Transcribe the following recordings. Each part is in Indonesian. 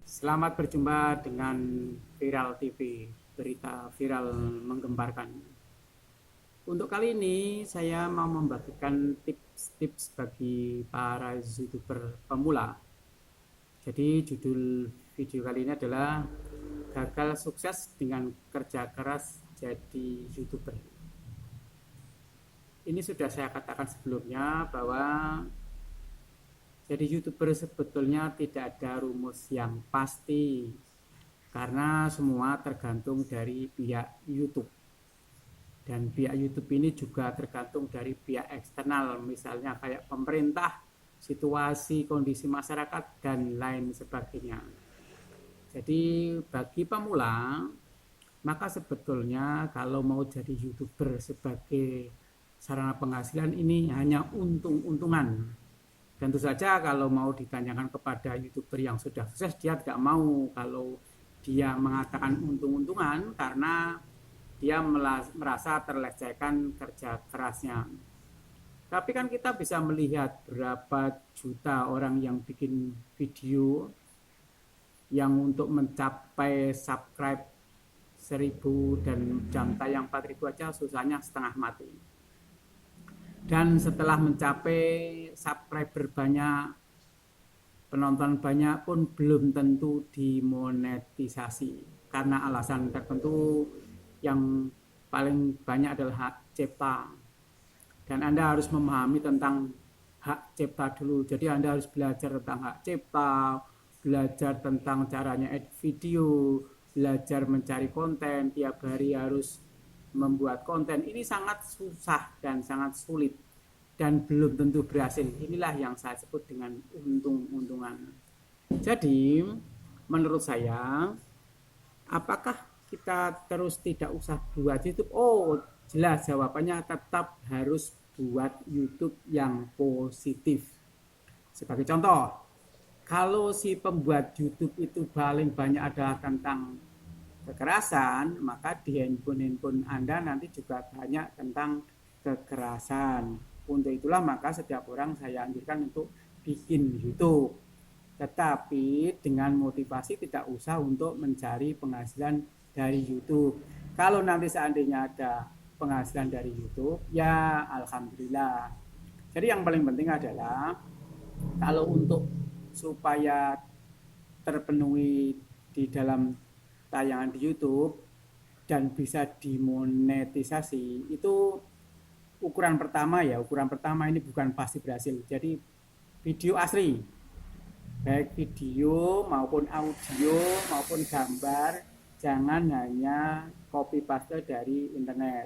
Selamat berjumpa dengan Viral TV, berita viral menggemparkan. Untuk kali ini saya mau membagikan tips-tips bagi para YouTuber pemula. Jadi judul video kali ini adalah gagal sukses dengan kerja keras jadi YouTuber. Ini sudah saya katakan sebelumnya bahwa jadi YouTuber sebetulnya tidak ada rumus yang pasti karena semua tergantung dari pihak YouTube. Dan pihak YouTube ini juga tergantung dari pihak eksternal, misalnya kayak pemerintah, situasi, kondisi masyarakat, dan lain sebagainya. Jadi bagi pemula, maka sebetulnya kalau mau jadi YouTuber sebagai sarana penghasilan ini hanya untung-untungan. Tentu saja kalau mau ditanyakan kepada YouTuber yang sudah sukses, dia tidak mau kalau dia mengatakan untung-untungan karena dia merasa terlecehkan kerja kerasnya. Tapi kan kita bisa melihat berapa juta orang yang bikin video yang untuk mencapai subscribe 1000 dan jam tayang 4000 aja susahnya setengah mati. Dan setelah mencapai subscriber banyak, penonton banyak pun belum tentu dimonetisasi karena alasan tertentu yang paling banyak adalah hak cipta. Dan Anda harus memahami tentang hak cipta dulu. Jadi Anda harus belajar tentang hak cipta, belajar tentang caranya edit video, belajar mencari konten, tiap hari harus membuat konten. Ini sangat susah dan sangat sulit dan belum tentu berhasil. Inilah yang saya sebut dengan untung-untungan. Jadi menurut saya, apakah kita terus tidak usah buat YouTube? Oh, jelas jawabannya tetap harus buat YouTube yang positif. Sebagai contoh, kalau si pembuat YouTube itu paling banyak adalah tentang kekerasan, maka di handphone Anda nanti juga banyak tentang kekerasan. Untuk itulah maka setiap orang saya anjurkan untuk bikin YouTube. Tetapi dengan motivasi tidak usah untuk mencari penghasilan dari YouTube. Kalau nanti seandainya ada penghasilan dari YouTube, ya alhamdulillah. Jadi yang paling penting adalah kalau untuk supaya terpenuhi di dalam tayangan di YouTube dan bisa dimonetisasi, itu ukuran pertama ini bukan pasti berhasil. Jadi video asli, baik video maupun audio maupun gambar, jangan hanya copy paste dari internet.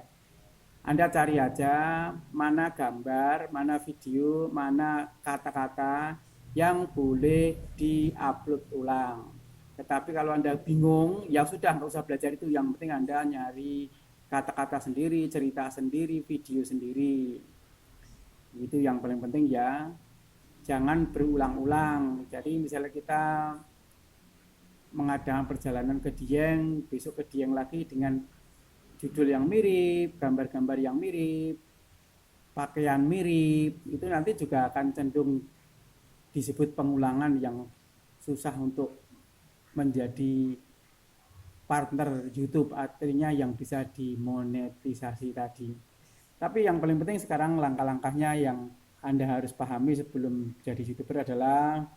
Anda cari aja mana gambar, mana video, mana kata-kata yang boleh diupload ulang. Tetapi kalau Anda bingung, ya sudah nggak usah belajar itu. Yang penting Anda nyari kata-kata sendiri, cerita sendiri, video sendiri. Itu yang paling penting ya. Jangan berulang-ulang. Jadi misalnya kita mengadakan perjalanan ke Dieng, besok ke Dieng lagi dengan judul yang mirip, gambar-gambar yang mirip, pakaian mirip, itu nanti juga akan cenderung disebut pengulangan yang susah untuk menjadi partner YouTube, artinya yang bisa dimonetisasi tadi. Tapi yang paling penting sekarang langkah-langkahnya yang Anda harus pahami sebelum jadi YouTuber adalah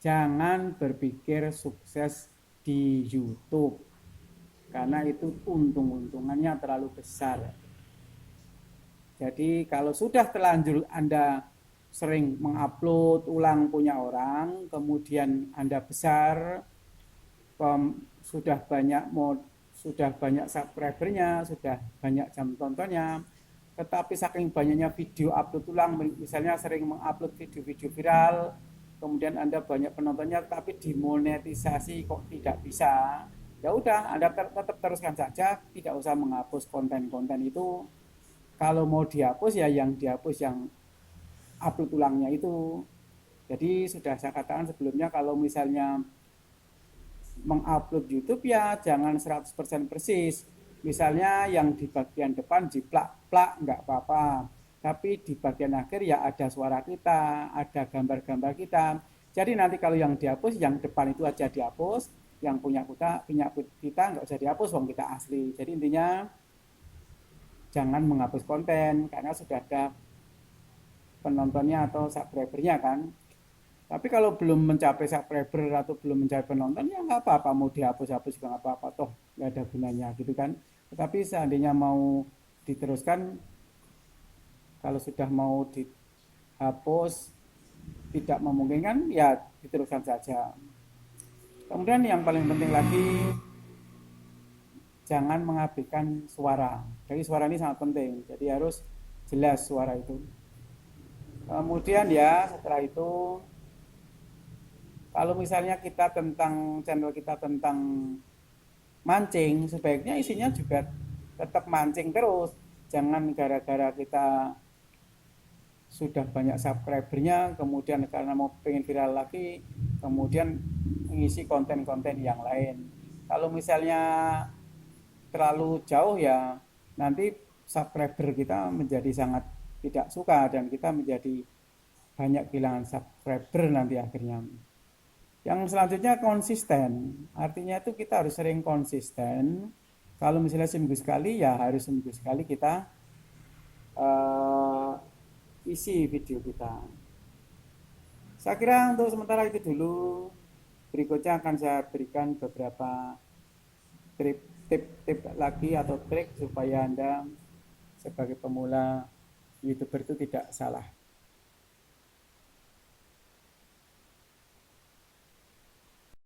jangan berpikir sukses di YouTube karena itu untung-untungannya terlalu besar. Jadi kalau sudah terlanjur Anda sering mengupload ulang punya orang, kemudian Anda besar, sudah banyak subscribernya, sudah banyak jam tontonnya, tetapi saking banyaknya video upload ulang, misalnya sering mengupload video-video viral, kemudian Anda banyak penontonnya, tapi dimonetisasi kok tidak bisa, ya udah Anda tetap teruskan saja, tidak usah menghapus konten-konten itu. Kalau mau dihapus ya yang dihapus yang upload ulangnya itu. Jadi sudah saya katakan sebelumnya, kalau misalnya mengupload YouTube ya jangan 100% persis. Misalnya yang di bagian depan jiplak-plak nggak apa-apa. Tapi di bagian akhir ya ada suara kita, ada gambar-gambar kita. Jadi nanti kalau yang dihapus, yang depan itu aja dihapus, yang punya kita nggak usah dihapus, wong kita asli. Jadi intinya jangan menghapus konten karena sudah ada penontonnya atau subscribernya kan. Tapi kalau belum mencapai subscriber atau belum mencapai penonton ya nggak apa-apa, mau dihapus-hapus juga nggak apa-apa, toh nggak ada gunanya gitu kan. Tetapi seandainya mau diteruskan, kalau sudah mau dihapus tidak memungkinkan ya diteruskan saja. Kemudian yang paling penting lagi, jangan mengabaikan suara. Jadi suara ini sangat penting, jadi harus jelas suara itu. Kemudian ya setelah itu, kalau misalnya kita tentang channel kita tentang mancing, sebaiknya isinya juga tetap mancing terus. Jangan gara-gara kita sudah banyak subscribernya, kemudian karena mau pengen viral lagi, kemudian mengisi konten-konten yang lain. Kalau misalnya terlalu jauh ya nanti subscriber kita menjadi sangat tidak suka dan kita menjadi banyak kehilangan subscriber nanti akhirnya. Yang selanjutnya konsisten, artinya itu kita harus sering konsisten. Kalau misalnya seminggu sekali ya harus seminggu sekali kita uh, isi video kita. Saya kira untuk sementara itu dulu. Berikutnya akan saya berikan beberapa tip lagi atau trik supaya Anda sebagai pemula YouTuber itu tidak salah.